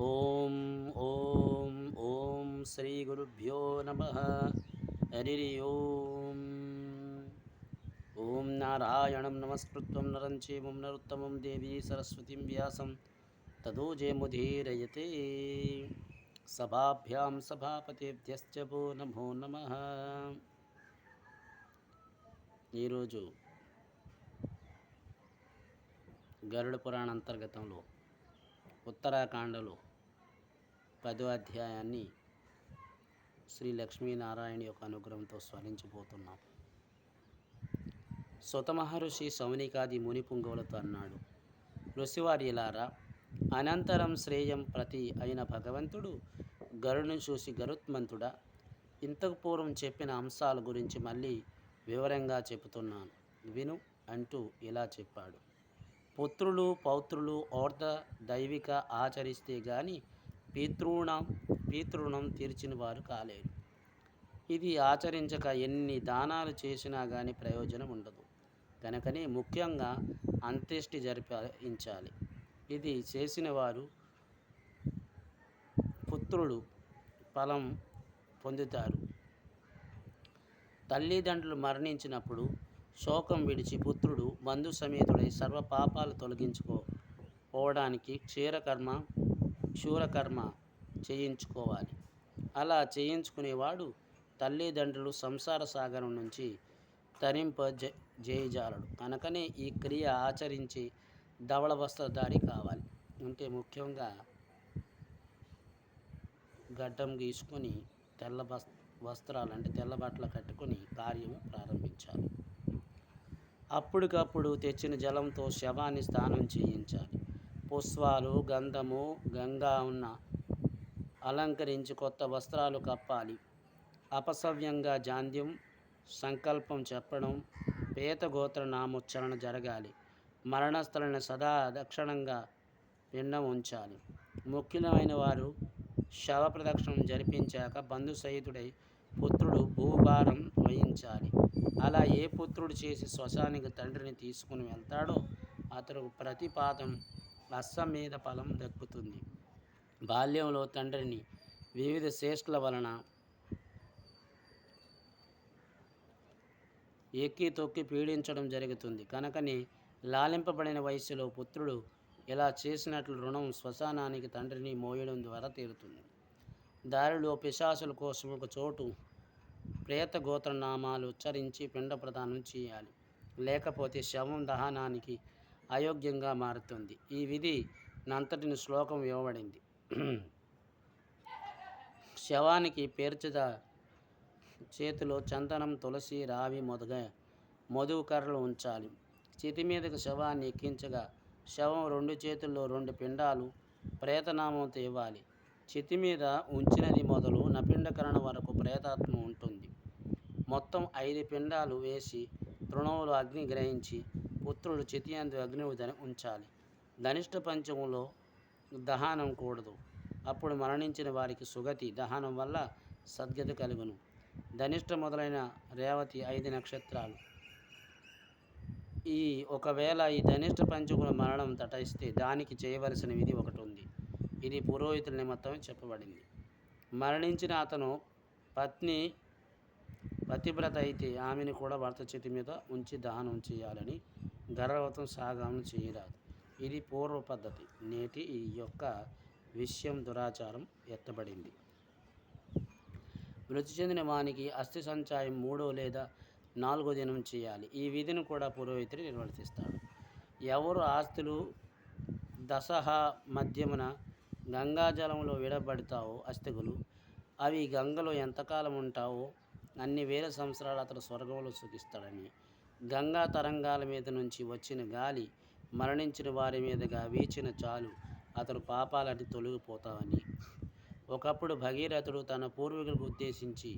ఓం ఓం ఓం శ్రీ గురుభ్యో నమః. హరి ఓం. ఓం నారాయణం నమస్కృత్యం నరం చైవం నరోత్తమం దేవీ సరస్వతిం వ్యాసం తదో జయముదీరయతే. సభాభ్యాం సభాపతిభ్యశ్చ భో నమో నమః. ఈరోజు గరుడ పురాణ అంతర్గతంలో ఉత్తరాఖండలో 10వ అధ్యాయాన్ని శ్రీ లక్ష్మీనారాయణ యొక్క అనుగ్రహంతో స్మరించిపోతున్నాం. సుత మహర్షి సౌనికాది ముని పుంగవులతో అన్నాడు, ఋషివార్యులారా, అనంతరం శ్రేయం ప్రతి అయిన భగవంతుడు గరుడును చూసి, గరుత్మంతుడా, ఇంతకు పూర్వం చెప్పిన అంశాల గురించి మళ్ళీ వివరంగా చెబుతున్నాను విను అంటూ ఇలా చెప్పాడు. పుత్రులు పౌత్రులు ఓర్ధ దైవిక ఆచరిస్తే గాని పితృణం తీర్చిన వారు కాలేరు. ఇది ఆచరించక ఎన్ని దానాలు చేసినా కానీ ప్రయోజనం ఉండదు. కనుకనే ముఖ్యంగా అంత్యేష్టి జరిపించాలి. ఇది చేసిన వారు పుత్రులు ఫలం పొందుతారు. తల్లిదండ్రులు మరణించినప్పుడు శోకం విడిచి పుత్రుడు బంధు సమేతుడై సర్వ పాపాలు తొలగించుకోవడానికి క్షూరకర్మ చేయించుకోవాలి. అలా చేయించుకునేవాడు తల్లిదండ్రులు సంసార సాగరం నుంచి జయజాలడు. కనుకనే ఈ క్రియ ఆచరించి ధవళ వస్త్రధారి కావాలి. అంటే ముఖ్యంగా గడ్డం గీసుకొని తెల్ల వస్త్రాలు అంటే తెల్ల బట్టలు కట్టుకొని కార్యము ప్రారంభించాలి. అప్పటికప్పుడు తెచ్చిన జలంతో శవాన్ని స్నానం చేయించాలి. పుష్పాలు గంధము గంగా ఉన్న అలంకరించి కొత్త వస్త్రాలు కప్పాలి. అపసవ్యంగా జాంద్యం సంకల్పం చెప్పడం, పేతగోత్ర నామోచ్చరణ జరగాలి. మరణస్థలను సదా దక్షిణంగా పిండం ఉంచాలి. ముఖ్యమైన వారు శవ ప్రదక్షిణం జరిపించాక బంధు సహితుడై పుత్రుడు భూభారం వహించాలి. అలా ఏ పుత్రుడు చేసి శ్మశానికి తండ్రిని తీసుకుని వెళ్తాడో అతడు ప్రతిపాదం అశ్వమేధ ఫలం దక్కుతుంది. బాల్యంలో తండ్రిని వివిధ చేష్టల వలన ఎక్కి తొక్కి పీడించడం జరుగుతుంది. కనుకనే లాలింపబడిన వయస్సులో పుత్రుడు ఇలా చేసినట్లు రుణం శ్మశానానికి తండ్రిని మోయడం ద్వారా తీరుతుంది. దారిలో పిశాచుల కోసం ఒక చోటు ప్రేత గోత్రనామాలు ఉచ్చరించి పిండ ప్రదానం చేయాలి. లేకపోతే శవం దహనానికి అయోగ్యంగా మారుతుంది. ఈ విధి నంతటిని శ్లోకం ఇవ్వబడింది. శవానికి పేర్చద చేతిలో చందనం, తులసి, రావి మధువు కర్రలు ఉంచాలి. చితి మీదకు శవాన్ని ఎక్కించగా శవం 2 చేతుల్లో 2 పిండాలు ప్రేతనామంతో ఇవ్వాలి. చితి మీద ఉంచినది మొదలు నపిండకరణ వరకు ప్రేతాత్మ ఉంటుంది. మొత్తం 5 పిండాలు వేసి తృణంలో అగ్ని గ్రహించి పుత్రుడు చితి అందు అగ్ని ఉంచాలి. ధనిష్ట పంచములో దహనం కూడదు. అప్పుడు మరణించిన వారికి సుగతి, దహనం వల్ల సద్గతి కలుగును. ధనిష్ట మొదలైన రేవతి 5 నక్షత్రాలు. ఒకవేళ ఈ ధనిష్ట పంచముల మరణం తటయిస్తే దానికి చేయవలసిన విధి ఒకటి ఉంది. ఇది పురోహితుల నిమిత్తమే చెప్పబడింది. మరణించిన అతను పతివ్రత అయితే ఆమెను కూడా భర్త చేతి మీద ఉంచి దహనం చేయాలని గర్భవతం సాగమనం చేయరాదు. ఇది పూర్వ పద్ధతి. నేటి ఈ యొక్క విషయం దురాచారం ఎత్తబడింది. మృతి చెందిన వానికి అస్థి సంచయం 3వ లేదా 4వ దినం చేయాలి. ఈ విధిని కూడా పురోహితుడు నిర్వర్తిస్తాడు. ఎవరు ఆస్తులు దశహ మధ్యమున గంగాజలంలో విడబడతావో అస్థికులు, అవి గంగలో ఎంతకాలం ఉంటావో అన్ని వేల సంవత్సరాలు అతడు స్వర్గంలో సుఖిస్తాడని, గంగా తరంగాల మీద నుంచి వచ్చిన గాలి మరణించిన వారి మీదుగా వీచిన చాలు అతడు పాపాలని తొలగిపోతావని, ఒకప్పుడు భగీరథుడు తన పూర్వీకులకు ఉద్దేశించి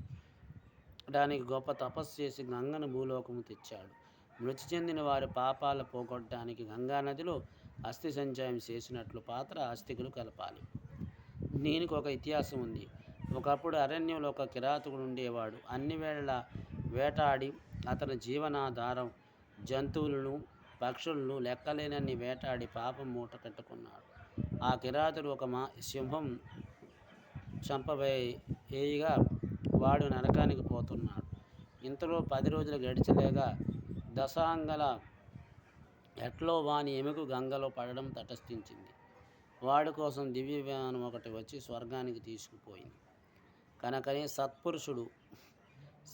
దానికి గొప్ప తపస్సు చేసి గంగను భూలోకము తెచ్చాడు. మృతి చెందిన వారి పాపాలు పోగొట్టడానికి గంగానదిలో అస్థి సంచయం చేసినట్లు పాత్ర అస్థికులు కలపాలి. దీనికి ఒక ఇతిహాసం ఉంది. ఒకప్పుడు అరణ్యంలో ఒక కిరాతకుడు ఉండేవాడు. అన్ని వేళలా వేటాడి అతని జీవనాధారం జంతువులను పక్షులను లెక్కలేనన్ని వేటాడి పాపం మూట కట్టుకున్నాడు. ఆ కిరాతుడు ఒక సింహం చంపబోయేగా వాడు నరకానికి పోతున్నాడు. ఇంతలో 10 రోజులు గడిచలేగా దశాంగల ఎట్లో వాని ఎముక గంగలో పడడం తటస్థించింది. వాడి కోసం దివ్య విమానం ఒకటి వచ్చి స్వర్గానికి తీసుకుపోయింది. కనుకనే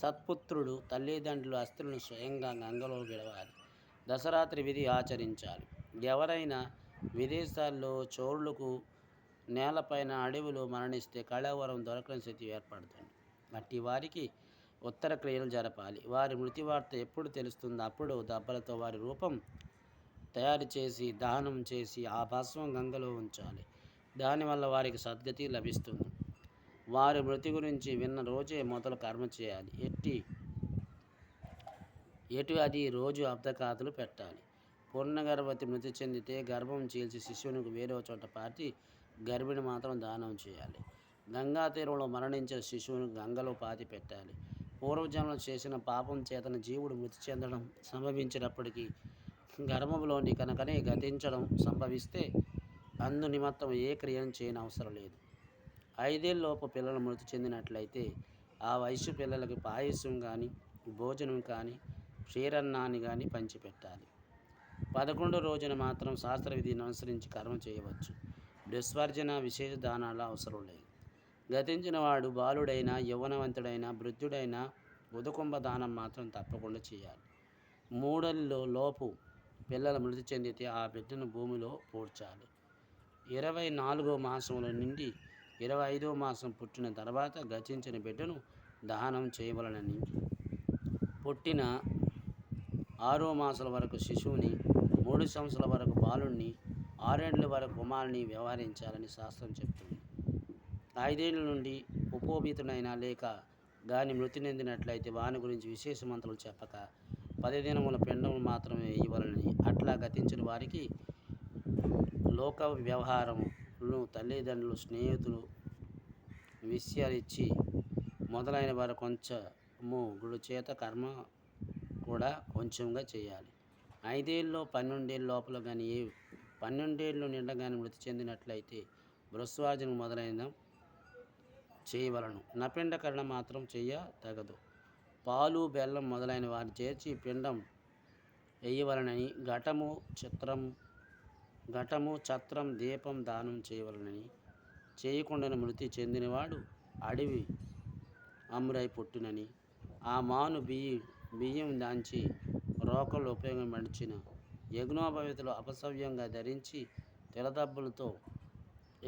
సత్పుత్రుడు తల్లిదండ్రుల అస్థులను స్వయంగా గంగలో విడవాలి. దశరాత్రి విధి ఆచరించాలి. ఎవరైనా విదేశాల్లో చోరులకు నేలపైన అడవిలో మరణిస్తే కళేవరం దొరకని స్థితి ఏర్పడుతుంది. అట్టి వారికి ఉత్తర క్రియలు జరపాలి. వారి మృతి వార్త ఎప్పుడు తెలుస్తుందో అప్పుడు దెబ్బలతో వారి రూపం తయారు చేసి దహనం చేసి ఆ భస్మం గంగలో ఉంచాలి. దానివల్ల వారికి సద్గతి లభిస్తుంది. వారి మృతి గురించి విన్న రోజే మొదలు కర్మ చేయాలి. ఎటు అది రోజు అబ్దకాతులు పెట్టాలి. పూర్ణగర్భవతి మృతి చెందితే గర్భం చీల్చి శిశువునికి వేరే చోట పాతి గర్భిణి మాత్రం దానం చేయాలి. గంగా తీరంలో మరణించిన శిశువుని గంగలో పాతి పెట్టాలి. పూర్వజన్మలు చేసిన పాపం చేతన జీవుడు మృతి చెందడం సంభవించినప్పటికీ గర్భంలోని కనుకనే గతించడం సంభవిస్తే అందు నిమిత్తం ఏ క్రియను చేయని అవసరం లేదు. 5 ఏళ్ళలోపు పిల్లలు మృతి చెందినట్లయితే ఆ వయసు పిల్లలకి పాయసం కానీ భోజనం కానీ క్షీరన్నాన్ని కానీ పంచిపెట్టాలి. 11 రోజున మాత్రం శాస్త్ర విధిని అనుసరించి కర్మ చేయవచ్చు. దుస్వర్జన విశేష దానాల అవసరం లేదు. గతించిన వాడు బాలుడైనా యవ్వనవంతుడైనా వృద్ధుడైనా ఉదకుంభ దానం మాత్రం తప్పకుండా చేయాలి. 3 లోపు పిల్లలు మృతి చెందితే ఆ బిడ్డను భూమిలో పూడ్చాలి. 24వ మాసంలో నుండి 25వ మాసం పుట్టిన తర్వాత గతించిన బిడ్డను దహనం చేయవలనని, పుట్టిన 6వ మాసాల వరకు శిశువుని, 3 సంవత్సరాల వరకు బాలుడిని, 6 ఏళ్ల వరకు కుమారుని వ్యవహరించాలని శాస్త్రం చెప్తుంది. 5 ఏళ్ల నుండి ఉపోబితుడైనా లేక గాని మృతి చెందినట్లయితే వాని గురించి విశేష మంత్రాలు చెప్పక 10 దినముల పిండములు మాత్రమే వేయవలనని, అట్లా గతించిన వారికి లోక వ్యవహారములను తల్లిదండ్రులు, స్నేహితులు, విషయాలిచ్చి మొదలైన వారు కొంచెము గుడి చేత కర్మ కూడా కొంచెంగా చేయాలి. 5 ఏళ్ళు 12 ఏళ్ళ లోపల కానీ 12 ఏళ్ళు నిండగానే మృతి చెందినట్లయితే బృహస్వార్జన మొదలైన చేయవలను. నపిండకరణ మాత్రం తగదు. పాలు బెల్లం మొదలైన వారు చేర్చి పిండం వేయవలనని, ఘటము ఛత్రం దీపం దానం చేయవలనని, చేయకుండా మృతి చెందినవాడు అడవి అమ్ముడై పుట్టినని, ఆ మాను బియ్యం దాంచి రోకలు ఉపయోగపడిచిన యజ్ఞోపవితులు అపసవ్యంగా ధరించి తెలదబ్బులతో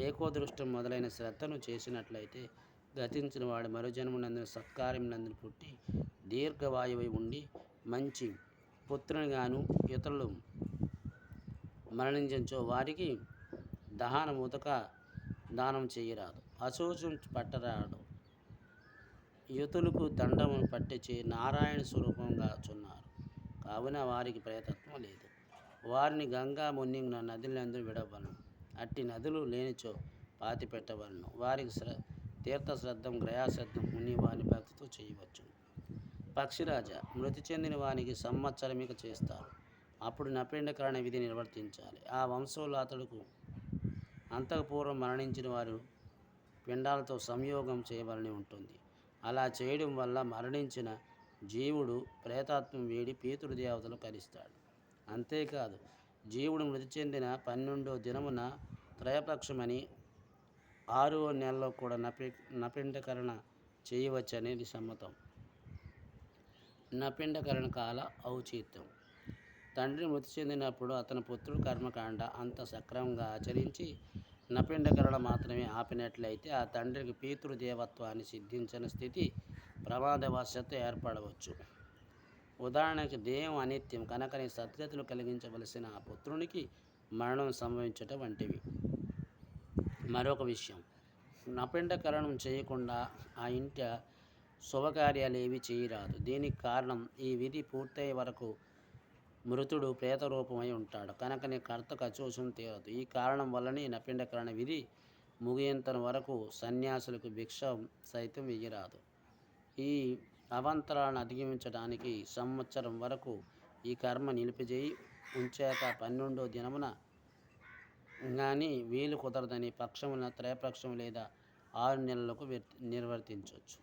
ఏకోదృష్టం మొదలైన శ్రద్ధను చేసినట్లయితే గతించిన వాడు మరో జన్మనందున సత్కార్యం నందున పుట్టి దీర్ఘవాయువై ఉండి మంచి పుత్రునిగాను, ఇతరులు మరణించో వారికి దహన ఉదక దానం చేయరాదు, అశోచం పట్టరాదు. యుతులకు దండమును పట్టించి నారాయణ స్వరూపంగా చున్నారు కావున వారికి ప్రేతత్వం లేదు. వారిని గంగా మున్నింగిన నదులందు విడవలను. అట్టి నదులు లేనిచో పాతి పెట్టవలను. వారికి తీర్థశ్రద్ధం గ్రయాశ్రద్ధం ముని వాని భక్తితో చేయవచ్చు. పక్షిరాజ మృతి చెందిన వానికి సంవత్సరమిక చేస్తారు. అప్పుడు నపిండకరణ విధి నిర్వర్తించాలి. ఆ వంశంలో అతడుకు అంతఃపూర్వం మరణించిన వారు పిండాలతో సంయోగం చేయవలసి ఉంటుంది. అలా చేయడం వల్ల మరణించిన జీవుడు ప్రేతాత్మ వీడి పితృదేవతలు కలుస్తాడు. అంతేకాదు జీవుడు మృతి చెందిన 12వ దినమున త్రయపక్షమని 6వ నెలలో కూడా నపిండకరణ చేయవచ్చు అనేది సమ్మతం. నపిండకరణ కాల ఔచిత్యం. తండ్రి మృతి చెందినప్పుడు అతని పుత్రుడు కర్మకాండ అంత సక్రమంగా ఆచరించి నపిండకరణ మాత్రమే ఆపినట్లయితే ఆ తండ్రికి పితృదేవత్వాన్ని సిద్ధించిన స్థితి ప్రమాదవశాత్తు ఏర్పడవచ్చు. ఉదాహరణకి దేహం అనిత్యం కనుకనే సద్గతులు కలిగించవలసిన ఆ పుత్రునికి మరణం సంభవించటం వంటివి. మరొక విషయం, నపిండకరణం చేయకుండా ఆ ఇంట శుభకార్యాలు ఏవి చేయరాదు. దీనికి కారణం ఈ విధి పూర్తయ్యే వరకు మృతుడు ప్రేతరూపమై ఉంటాడు కనుకనే కర్తకు అశోచం తీరదు. ఈ కారణం వల్లనే నపిండకరణ విధి ముగియంత వరకు సన్యాసులకు భిక్ష సైతం వెయ్యరాదు. ఈ అవాంతరాలను అధిగమించడానికి సంవత్సరం వరకు ఈ కర్మ నిలిపిజేయి ఉంచాక 12వ దినమున కానీ వీలు కుదరదని పక్షమున త్రైపక్షం లేదా 6 నెలలకు నిర్వర్తించవచ్చు.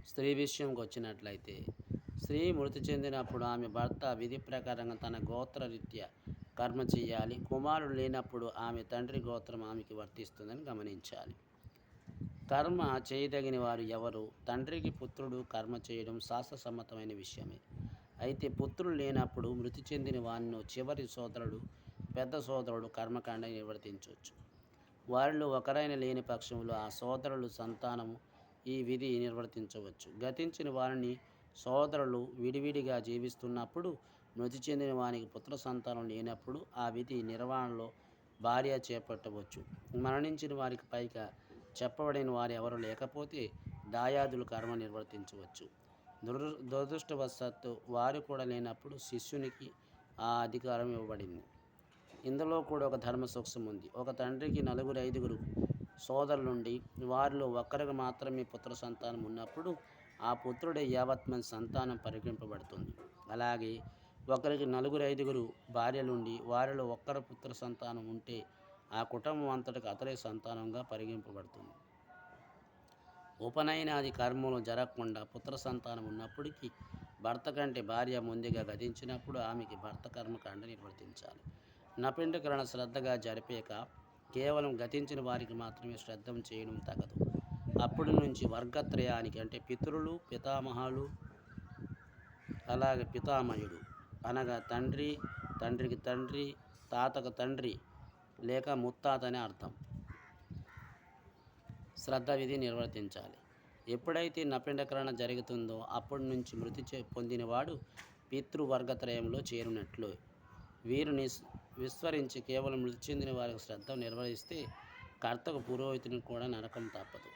స్త్రీ విషయంకి వచ్చినట్లయితే, స్త్రీ మృతి చెందినప్పుడు ఆమె భర్త విధి ప్రకారంగా తన గోత్రరీత్యా కర్మ చేయాలి. కుమారుడు లేనప్పుడు ఆమె తండ్రి గోత్రం ఆమెకి వర్తిస్తుందని గమనించాలి. కర్మ చేయదగిన వారు ఎవరు? తండ్రికి పుత్రుడు కర్మ చేయడం శాస్త్రసమ్మతమైన విషయమే. అయితే పుత్రుడు లేనప్పుడు మృతి చెందిన వారిని చివరి సోదరుడు, పెద్ద సోదరుడు కర్మకాండ నిర్వర్తించవచ్చు. వారిలో ఒకరైన లేని పక్షంలో ఆ సోదరులు సంతానము ఈ విధి నిర్వర్తించవచ్చు. గతించిన వారిని సోదరులు విడివిడిగా జీవిస్తున్నప్పుడు, మృతి చెందిన వారికి పుత్ర సంతానం లేనప్పుడు ఆ విధి నిర్వహణలో భార్య చేపట్టవచ్చు. మరణించిన వారికి పైగా చెప్పబడిన వారు ఎవరు లేకపోతే దాయాదులు కర్మ నిర్వర్తించవచ్చు. దురదృష్టవశాత్తు వారు కూడా లేనప్పుడు శిష్యునికి ఆ అధికారం ఇవ్వబడింది. ఇందులో కూడా ఒక ధర్మ సూక్ష్మం ఉంది. ఒక తండ్రికి 4-5 సోదరులుండి వారిలో ఒక్కరికి మాత్రమే పుత్ర సంతానం ఉన్నప్పుడు ఆ పుత్రుడే యావత్మంది సంతానం పరిగణింపబడుతుంది. అలాగే ఒకరికి 4-5 భార్యలుండి వారిలో ఒక్కరు పుత్ర సంతానం ఉంటే ఆ కుటుంబం అంతటికి అతడే సంతానంగా పరిగణింపబడుతుంది. ఉపనయనాది కర్మలు జరగకుండా పుత్ర సంతానం ఉన్నప్పటికీ భర్త కంటే భార్య ముందుగా గతించినప్పుడు ఆమెకి భర్త కర్మకాండ నిర్వర్తించాలి. నపిండకరణ శ్రద్ధగా జరిపేక కేవలం గతించిన వారికి మాత్రమే శ్రద్ధం చేయడం తగదు. అప్పటి నుంచి వర్గత్రయానికి అంటే పితరులు, పితామహాలు, అలాగే పితామహుడు అనగా తండ్రి, తండ్రికి తండ్రి, తాతకు తండ్రి లేక ముత్తాత అనే అర్థం శ్రద్ధ విధి నిర్వర్తించాలి. ఎప్పుడైతే నపిండకరణ జరుగుతుందో అప్పటి నుంచి మృతి పొందినవాడు పితృవర్గత్రయంలో చేరినట్లు. వీరు విస్మరించి కేవలం మృతి చెందిన వారికి శ్రద్ధ నిర్వహిస్తే కర్తకు పురోహితుని కూడా నరకం తప్పదు.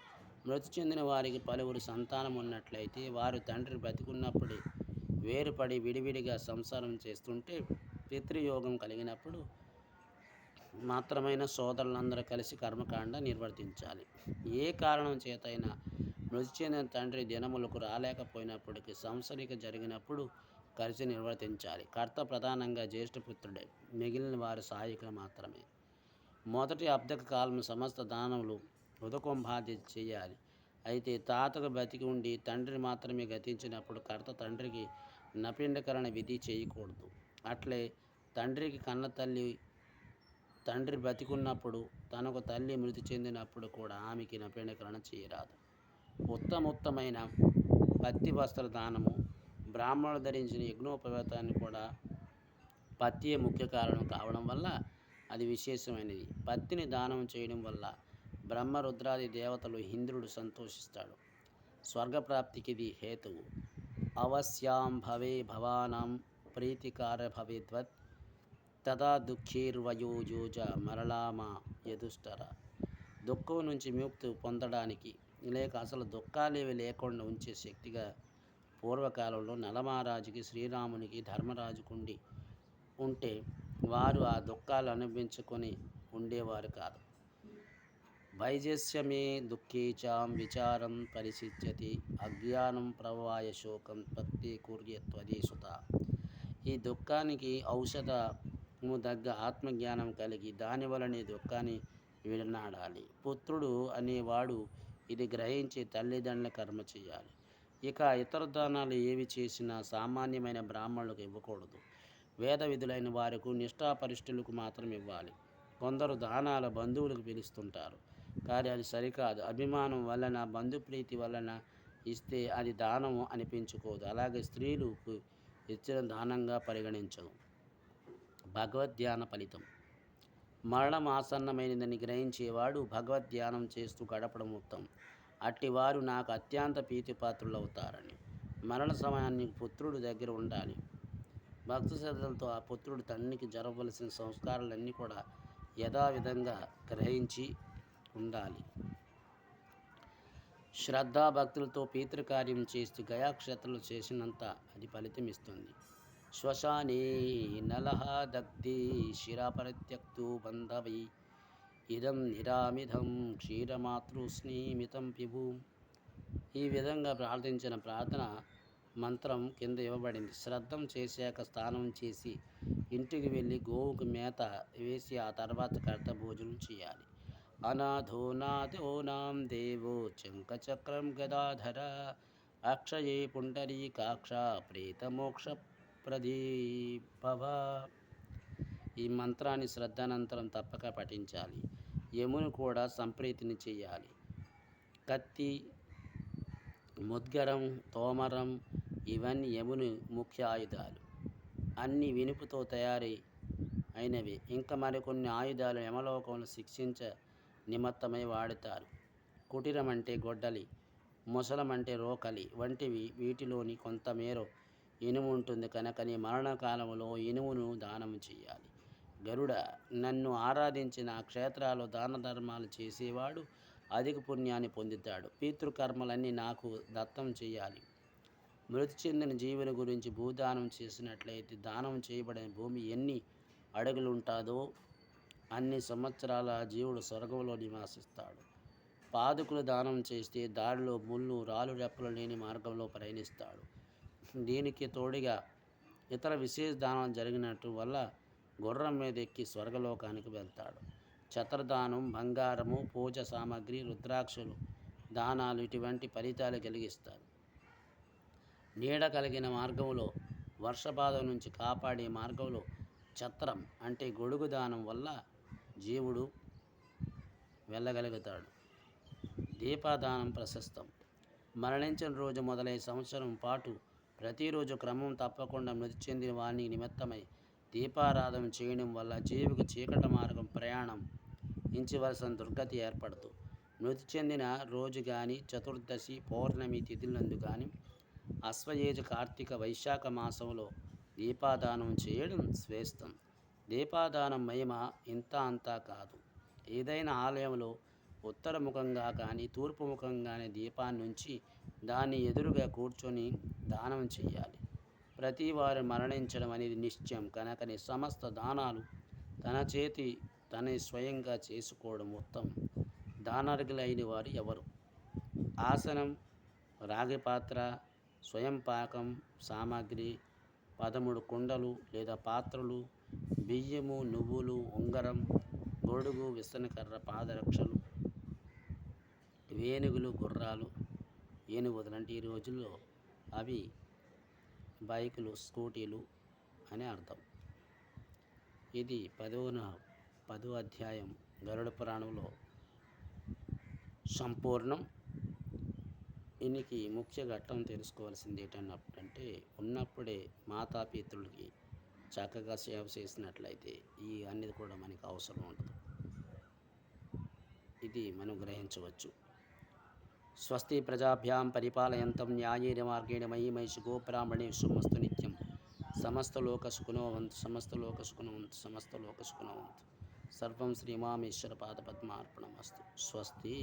మృతి చెందిన వారికి పలువురు సంతానం ఉన్నట్లయితే వారు తండ్రి బతికున్నప్పుడే వేరుపడి విడివిడిగా సంసారం చేస్తుంటే పితృయోగం కలిగినప్పుడు మాత్రమైన సోదరులందరూ కలిసి కర్మకాండ నిర్వర్తించాలి. ఏ కారణం చేతైనా మృతి చెందిన తండ్రి దినములకు రాలేకపోయినప్పటికీ సంవత్సరిక జరిగినప్పుడు కలిసి నిర్వర్తించాలి. కర్త ప్రధానంగా జ్యేష్ఠపుత్రుడే, మిగిలిన వారు సహాయకులు మాత్రమే. మొదటి అబ్దక కాలం సమస్త దానములు ఉదకుంభాది చేయాలి. అయితే తాతకు బతికి ఉండి తండ్రి మాత్రమే గతించినప్పుడు కర్త తండ్రికి నపిండకరణ విధి చేయకూడదు. అట్లే తండ్రికి కన్న తల్లి తండ్రి బతికున్నప్పుడు తనకు తల్లి మృతి చెందినప్పుడు కూడా ఆమెకి నపిండకరణ చేయరాదు. ఉత్తమోత్తమైన పత్తి వస్త్ర దానము, బ్రాహ్మణులు ధరించిన యజ్ఞోపవేతాన్ని కూడా పత్తియే ముఖ్య కారణం కావడం వల్ల అది విశేషమైనది. పత్తిని దానం చేయడం వల్ల బ్రహ్మరుద్రాది దేవతలు ఇంద్రుడు సంతోషిస్తాడు. స్వర్గప్రాప్తికి ఇది హేతువు. అవశ్యాం భవే భవానాం ప్రీతికార భవేద్వత్ తదా దుఃఖీర్వయోజోజ మరళామా యదుష్టర. దుఃఖం నుంచి విముక్తి పొందడానికి లేక అసలు దుఃఖాలేవి లేకుండా ఉంచే శక్తిగా పూర్వకాలంలో నలమహారాజుకి, శ్రీరామునికి, ధర్మరాజుకుండి ఉంటే వారు ఆ దుఃఖాలు అనుభవించుకొని ఉండేవారు కాదు. వైజస్యమే దుఃఖేచాం విచారం పరిసిద్ధ్యతి అజ్ఞానం ప్రవాయ శోకం భక్తి కుర్యత్వదేశుత. ఈ దుఃఖానికి ఔషధము దగ్గ ఆత్మజ్ఞానం కలిగి దానివలనే దుఃఖాన్ని విడనాడాలి. పుత్రుడు అనేవాడు ఇది గ్రహించి తల్లిదండ్రుల కర్మ చేయాలి. ఇక ఇతర దానాలు ఏవి చేసినా సామాన్యమైన బ్రాహ్మణులకు ఇవ్వకూడదు. వేద విధులైన వారికి నిష్ఠాపరిష్ఠులకు మాత్రం ఇవ్వాలి. కొందరు దానాల బంధువులకు పిలుస్తుంటారు, కానీ అది సరికాదు. అభిమానం వలన, బంధుప్రీతి వలన ఇస్తే అది దానం అనిపించుకోదు. అలాగే స్త్రీలకు ఇచ్చిన దానంగా పరిగణించదు. భగవద్ధ్యాన ఫలితం. మరణం ఆసన్నమైనదని గ్రహించేవాడు భగవద్ధ్యానం చేస్తూ గడపడం ఉత్తమం. అట్టివారు నాకు అత్యంత ప్రీతిపాత్రులవుతారని. మరణ సమయానికి పుత్రుడు దగ్గర ఉండాలి. భక్తి శ్రద్ధలతో ఆ పుత్రుడు తండ్రికి జరగవలసిన సంస్కారాలన్నీ కూడా యథావిధంగా గ్రహించి ఉండాలి. శ్రద్ధాభక్తులతో పితృకార్యం చేస్తూ గయాక్షేత్రంలో చేసినంత అది ఫలితమిస్తుంది. శ్మశానే నలః దగ్ధే శిరాపరిత్యక్తో బంధవై ఇదం నిరామిధం క్షీరమాతృస్నేమితం పిబు. ఈ విధంగా ప్రార్థించిన ప్రార్థన మంత్రం కింద ఇవ్వబడింది. శ్రాద్ధం చేశాక స్నానం చేసి ఇంటికి వెళ్ళి గోవుకు మేత వేసి ఆ తర్వాత కర్తభోజనం చేయాలి. అనాథో నాథోనాం దేవో చంకచక్రం గదాధర అక్షయే పుండరీకాక్ష ప్రేతమోక్ష ప్రదీభవ. ఈ మంత్రాన్ని శ్రద్ధానంతరం తప్పక పఠించాలి. యమును కూడా సంప్రీతిని చేయాలి. కత్తి, ముద్గరం, తోమరం ఇవన్నీ యముని ముఖ్య ఆయుధాలు. అన్ని వినుపుతో తయారీ అయినవి. ఇంకా మరికొన్ని ఆయుధాలు యమలోకంలో శిక్షించ నిమిత్తమై వాడతారు. కుటిరం అంటే గొడ్డలి, ముసలం అంటే రోకలి వంటివి. వీటిలోని కొంతమేర ఇనుము ఉంటుంది కనుక నీ మరణకాలంలో ఇనుమును దానం చేయాలి. గరుడ, నన్ను ఆరాధించి నా క్షేత్రాల్లో దాన ధర్మాలు చేసేవాడు అధిక పుణ్యాన్ని పొందుతాడు. పితృకర్మలన్నీ నాకు దత్తం చేయాలి. మృతి చెందిన జీవుల గురించి భూదానం చేసినట్లయితే దానం చేయబడిన భూమి ఎన్ని అడుగులుంటుందో అన్ని సంవత్సరాల జీవుడు స్వర్గంలో నివాసిస్తాడు. పాదుకులు దానం చేస్తే దారిలో ముళ్ళు రాళ్ళు రెప్పలు లేని మార్గంలో ప్రయాణిస్తాడు. దీనికి తోడుగా ఇతర విశేష దానాలు జరిగినట్టు వల్ల గుర్రం మీద ఎక్కి స్వర్గలోకానికి వెళ్తాడు. ఛత్రదానం, బంగారము, పూజ సామాగ్రి, రుద్రాక్షలు దానాలు ఇటువంటి ఫలితాలు కలిగిస్తారు. నీడ కలిగిన మార్గంలో వర్షబాధ నుంచి కాపాడే మార్గంలో ఛత్రం అంటే గొడుగు దానం వల్ల జీవుడు వెళ్ళగలుగుతాడు. దీపదానం ప్రశస్తం. మరణించిన రోజు మొదలై సంవత్సరం పాటు ప్రతిరోజు క్రమం తప్పకుండా మృతి చెందిన వాని నిమిత్తమై దీపారాధన చేయడం వల్ల జీవికి చీకటి మార్గం ప్రయాణం ఇంచవలసిన దుర్గతి ఏర్పడదు. మృతి చెందిన రోజు కానీ, చతుర్దశి, పౌర్ణమి తిథులందు కానీ, అశ్వయుజ, కార్తీక, వైశాఖ మాసంలో దీపాదానం చేయడం శ్రేష్టం. దీపాదానం మహిమ ఇంత అంతా కాదు. ఏదైనా ఆలయంలో ఉత్తరముఖంగా కానీ తూర్పుముఖంగానే దీపాన్ని ఉంచి దాన్ని ఎదురుగా కూర్చొని దానం చేయాలి. ప్రతి వారు మరణించడం అనేది నిశ్చయం కనుకనే సమస్త దానాలు తనే స్వయంగా చేసుకోవడం ఉత్తమం. దానార్హులైన వారు ఎవరు? ఆసనం, రాగి పాత్ర, స్వయం పాకం సామాగ్రి, 13 కుండలు లేదా పాత్రలు, బియ్యము, నువ్వులు, ఉంగరం, గొడుగు, విసనకర్ర, పాదరక్షలు, వేణుగులు, గుర్రాలు, ఏనుగులు అంటే ఈ రోజుల్లో అవి బైకులు, స్కూటీలు అని అర్థం. ఇది 10వ అధ్యాయం గరుడ పురాణంలో సంపూర్ణం. దీనికి ముఖ్య ఘట్టం తెలుసుకోవాల్సింది ఏంటంటే ఉన్నప్పుడే మాతాపితృలకి చక్కగా సేవ చేసినట్లయితే ఈ అన్నిది కూడా మనకి అవసరం ఉండదు. ఇది మనం గ్రహించవచ్చు. స్వస్తి ప్రజాభ్యాం పరిపాలయంతం న్యాయేన మార్గేణ మయీ మహిషి గోబ్రాహ్మణేషు సమస్తు నిత్యం సమస్తలోక సుఖినోవంతు సమస్తలోక సుఖినోవంతు సమస్తలోక సుఖినోవంతు. సర్వం శ్రీమామేశ్వర పాదపద్మార్పణమస్తు. స్వస్తి.